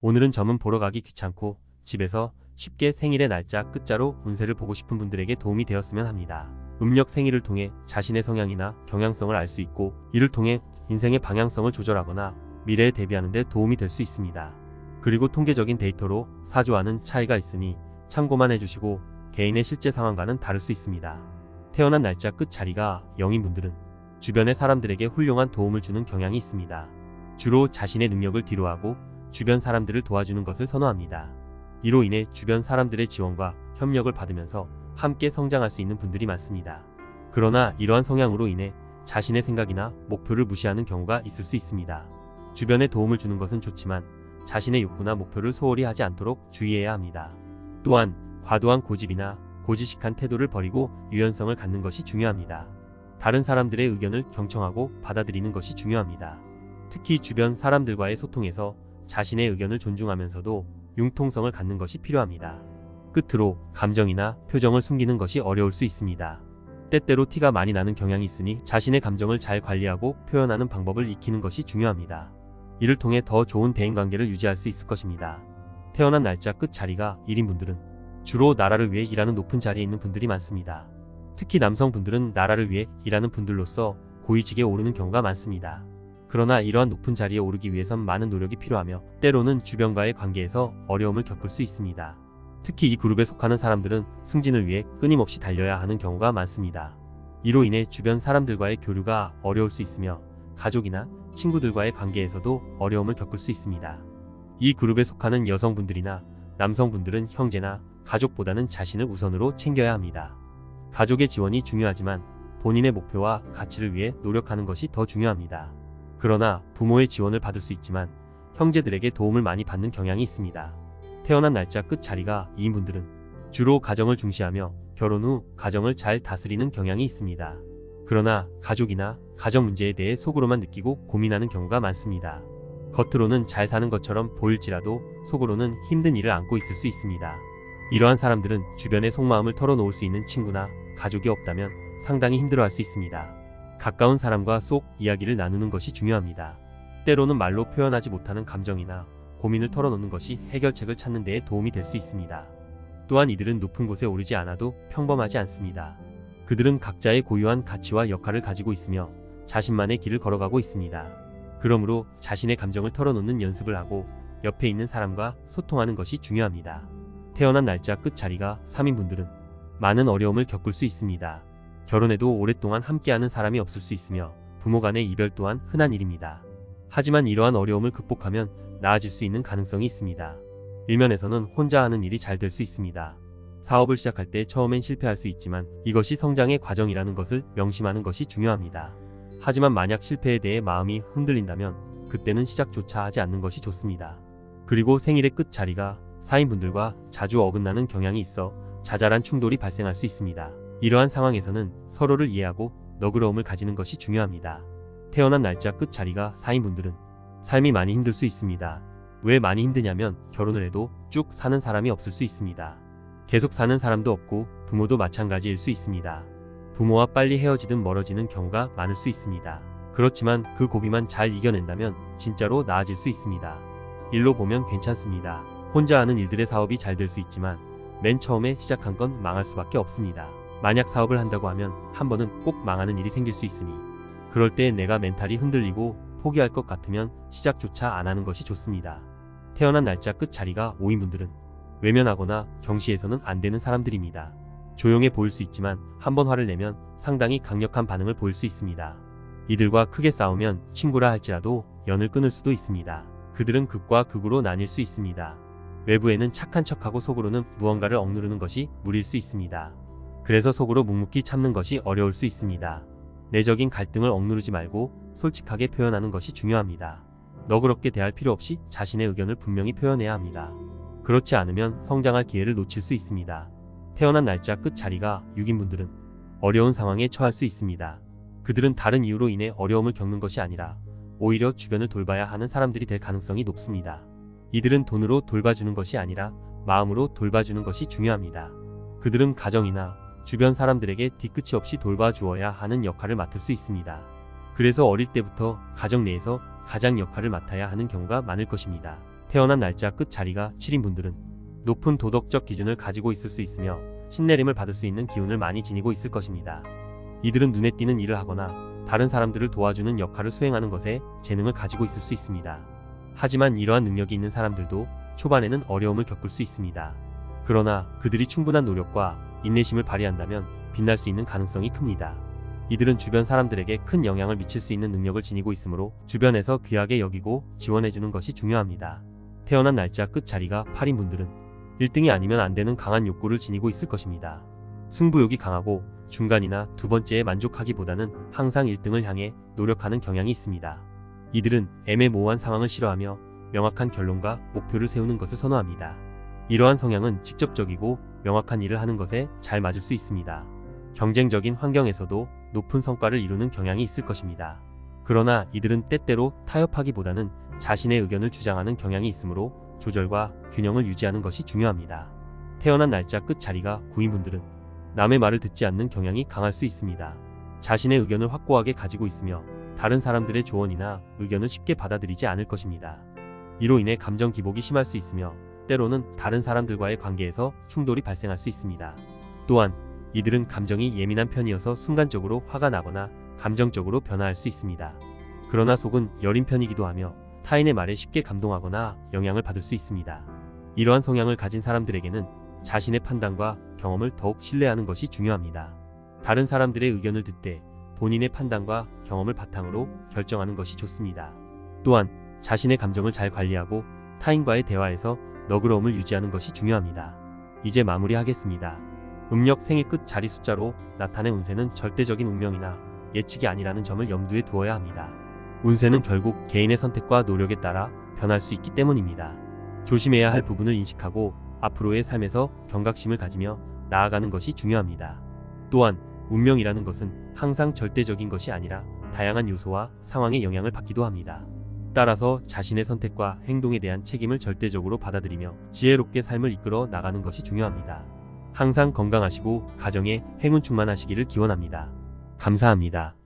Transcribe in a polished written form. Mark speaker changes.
Speaker 1: 오늘은 점은 보러 가기 귀찮고 집에서 쉽게 생일의 날짜 끝자로 운세를 보고 싶은 분들에게 도움이 되었으면 합니다. 음력 생일을 통해 자신의 성향이나 경향성을 알 수 있고, 이를 통해 인생의 방향성을 조절하거나 미래에 대비하는 데 도움이 될 수 있습니다. 그리고 통계적인 데이터로 사주와는 차이가 있으니 참고만 해주시고 개인의 실제 상황과는 다를 수 있습니다. 태어난 날짜 끝 자리가 0인 분들은 주변의 사람들에게 훌륭한 도움을 주는 경향이 있습니다. 주로 자신의 능력을 뒤로하고 주변 사람들을 도와주는 것을 선호합니다. 이로 인해 주변 사람들의 지원과 협력을 받으면서 함께 성장할 수 있는 분들이 많습니다. 그러나 이러한 성향으로 인해 자신의 생각이나 목표를 무시하는 경우가 있을 수 있습니다. 주변에 도움을 주는 것은 좋지만 자신의 욕구나 목표를 소홀히 하지 않도록 주의해야 합니다. 또한 과도한 고집이나 고지식한 태도를 버리고 유연성을 갖는 것이 중요합니다. 다른 사람들의 의견을 경청하고 받아들이는 것이 중요합니다. 특히 주변 사람들과의 소통에서 자신의 의견을 존중하면서도 융통성을 갖는 것이 필요합니다. 끝으로 감정이나 표정을 숨기는 것이 어려울 수 있습니다. 때때로 티가 많이 나는 경향이 있으니 자신의 감정을 잘 관리하고 표현하는 방법을 익히는 것이 중요합니다. 이를 통해 더 좋은 대인관계를 유지할 수 있을 것입니다. 태어난 날짜 끝 자리가 1인 분들은 주로 나라를 위해 일하는 높은 자리에 있는 분들이 많습니다. 특히 남성분들은 나라를 위해 일하는 분들로서 고위직에 오르는 경우가 많습니다. 그러나 이러한 높은 자리에 오르기 위해선 많은 노력이 필요하며 때로는 주변과의 관계에서 어려움을 겪을 수 있습니다. 특히 이 그룹에 속하는 사람들은 승진을 위해 끊임없이 달려야 하는 경우가 많습니다. 이로 인해 주변 사람들과의 교류가 어려울 수 있으며 가족이나 친구들과의 관계에서도 어려움을 겪을 수 있습니다. 이 그룹에 속하는 여성분들이나 남성분들은 형제나 가족보다는 자신을 우선으로 챙겨야 합니다. 가족의 지원이 중요하지만 본인의 목표와 가치를 위해 노력하는 것이 더 중요합니다. 그러나 부모의 지원을 받을 수 있지만 형제들에게 도움을 많이 받는 경향이 있습니다. 태어난 날짜 끝 자리가 2인 분들은 주로 가정을 중시하며 결혼 후 가정을 잘 다스리는 경향이 있습니다. 그러나 가족이나 가정 문제에 대해 속으로만 느끼고 고민하는 경우가 많습니다. 겉으로는 잘 사는 것처럼 보일지라도 속으로는 힘든 일을 안고 있을 수 있습니다. 이러한 사람들은 주변에 속마음을 털어놓을 수 있는 친구나 가족이 없다면 상당히 힘들어할 수 있습니다. 가까운 사람과 속 이야기를 나누는 것이 중요합니다. 때로는 말로 표현하지 못하는 감정이나 고민을 털어놓는 것이 해결책을 찾는 데에 도움이 될 수 있습니다. 또한 이들은 높은 곳에 오르지 않아도 평범하지 않습니다. 그들은 각자의 고유한 가치와 역할을 가지고 있으며 자신만의 길을 걸어가고 있습니다. 그러므로 자신의 감정을 털어놓는 연습을 하고 옆에 있는 사람과 소통하는 것이 중요합니다. 태어난 날짜 끝 자리가 3인 분들은 많은 어려움을 겪을 수 있습니다. 결혼해도 오랫동안 함께하는 사람이 없을 수 있으며 부모 간의 이별 또한 흔한 일입니다. 하지만 이러한 어려움을 극복하면 나아질 수 있는 가능성이 있습니다. 일면에서는 혼자 하는 일이 잘 될 수 있습니다. 사업을 시작할 때 처음엔 실패할 수 있지만 이것이 성장의 과정이라는 것을 명심하는 것이 중요합니다. 하지만 만약 실패에 대해 마음이 흔들린다면 그때는 시작조차 하지 않는 것이 좋습니다. 그리고 생일의 끝 자리가 4인 분들과 자주 어긋나는 경향이 있어 자잘한 충돌이 발생할 수 있습니다. 이러한 상황에서는 서로를 이해하고 너그러움을 가지는 것이 중요합니다. 태어난 날짜 끝 자리가 4인 분들은 삶이 많이 힘들 수 있습니다. 왜 많이 힘드냐면 결혼을 해도 쭉 사는 사람이 없을 수 있습니다. 계속 사는 사람도 없고 부모도 마찬가지일 수 있습니다. 부모와 빨리 헤어지든 멀어지는 경우가 많을 수 있습니다. 그렇지만 그 고비만 잘 이겨낸다면 진짜로 나아질 수 있습니다. 일로 보면 괜찮습니다. 혼자 하는 일들의 사업이 잘 될 수 있지만 맨 처음에 시작한 건 망할 수밖에 없습니다. 만약 사업을 한다고 하면 한 번은 꼭 망하는 일이 생길 수 있으니 그럴 때 내가 멘탈이 흔들리고 포기할 것 같으면 시작조차 안 하는 것이 좋습니다. 태어난 날짜 끝 자리가 5인 분들은 외면하거나 경시해서는 안 되는 사람들입니다. 조용해 보일 수 있지만 한번 화를 내면 상당히 강력한 반응을 보일 수 있습니다. 이들과 크게 싸우면 친구라 할지라도 연을 끊을 수도 있습니다. 그들은 극과 극으로 나뉠 수 있습니다. 외부에는 착한 척하고 속으로는 무언가를 억누르는 것이 무리일 수 있습니다. 그래서 속으로 묵묵히 참는 것이 어려울 수 있습니다. 내적인 갈등을 억누르지 말고 솔직하게 표현하는 것이 중요합니다. 너그럽게 대할 필요 없이 자신의 의견을 분명히 표현해야 합니다. 그렇지 않으면 성장할 기회를 놓칠 수 있습니다. 태어난 날짜 끝 자리가 6인 분들은 어려운 상황에 처할 수 있습니다. 그들은 다른 이유로 인해 어려움을 겪는 것이 아니라 오히려 주변을 돌봐야 하는 사람들이 될 가능성이 높습니다. 이들은 돈으로 돌봐주는 것이 아니라 마음으로 돌봐주는 것이 중요합니다. 그들은 가정이나 주변 사람들에게 뒤끝이 없이 돌봐주어야 하는 역할을 맡을 수 있습니다. 그래서 어릴 때부터 가정 내에서 가장 역할을 맡아야 하는 경우가 많을 것입니다. 태어난 날짜 끝 자리가 7인 분들은 높은 도덕적 기준을 가지고 있을 수 있으며 신내림을 받을 수 있는 기운을 많이 지니고 있을 것입니다. 이들은 눈에 띄는 일을 하거나 다른 사람들을 도와주는 역할을 수행하는 것에 재능을 가지고 있을 수 있습니다. 하지만 이러한 능력이 있는 사람들도 초반에는 어려움을 겪을 수 있습니다. 그러나 그들이 충분한 노력과 인내심을 발휘한다면 빛날 수 있는 가능성이 큽니다. 이들은 주변 사람들에게 큰 영향을 미칠 수 있는 능력을 지니고 있으므로 주변에서 귀하게 여기고 지원해주는 것이 중요합니다. 태어난 날짜 끝 자리가 8인 분들은 1등이 아니면 안 되는 강한 욕구를 지니고 있을 것입니다. 승부욕이 강하고 중간이나 두 번째에 만족하기보다는 항상 1등을 향해 노력하는 경향이 있습니다. 이들은 애매모호한 상황을 싫어하며 명확한 결론과 목표를 세우는 것을 선호합니다. 이러한 성향은 직접적이고 명확한 일을 하는 것에 잘 맞을 수 있습니다. 경쟁적인 환경에서도 높은 성과를 이루는 경향이 있을 것입니다. 그러나 이들은 때때로 타협하기보다는 자신의 의견을 주장하는 경향이 있으므로 조절과 균형을 유지하는 것이 중요합니다. 태어난 날짜 끝 자리가 9인 분들은 남의 말을 듣지 않는 경향이 강할 수 있습니다. 자신의 의견을 확고하게 가지고 있으며 다른 사람들의 조언이나 의견을 쉽게 받아들이지 않을 것입니다. 이로 인해 감정 기복이 심할 수 있으며 때로는 다른 사람들과의 관계에서 충돌이 발생할 수 있습니다. 또한 이들은 감정이 예민한 편이어서 순간적으로 화가 나거나 감정적으로 변화할 수 있습니다. 그러나 속은 여린 편이기도 하며 타인의 말에 쉽게 감동하거나 영향을 받을 수 있습니다. 이러한 성향을 가진 사람들에게는 자신의 판단과 경험을 더욱 신뢰하는 것이 중요합니다. 다른 사람들의 의견을 듣되 본인의 판단과 경험을 바탕으로 결정하는 것이 좋습니다. 또한 자신의 감정을 잘 관리하고 타인과의 대화에서 너그러움을 유지하는 것이 중요합니다. 이제 마무리하겠습니다. 음력 생일 끝 자리 숫자로 나타낸 운세는 절대적인 운명이나 예측이 아니라는 점을 염두에 두어야 합니다. 운세는 결국 개인의 선택과 노력에 따라 변할 수 있기 때문입니다. 조심해야 할 부분을 인식하고 앞으로의 삶에서 경각심을 가지며 나아가는 것이 중요합니다. 또한 운명이라는 것은 항상 절대적인 것이 아니라 다양한 요소와 상황의 영향을 받기도 합니다. 따라서 자신의 선택과 행동에 대한 책임을 절대적으로 받아들이며 지혜롭게 삶을 이끌어 나가는 것이 중요합니다. 항상 건강하시고 가정에 행운 충만하시기를 기원합니다. 감사합니다.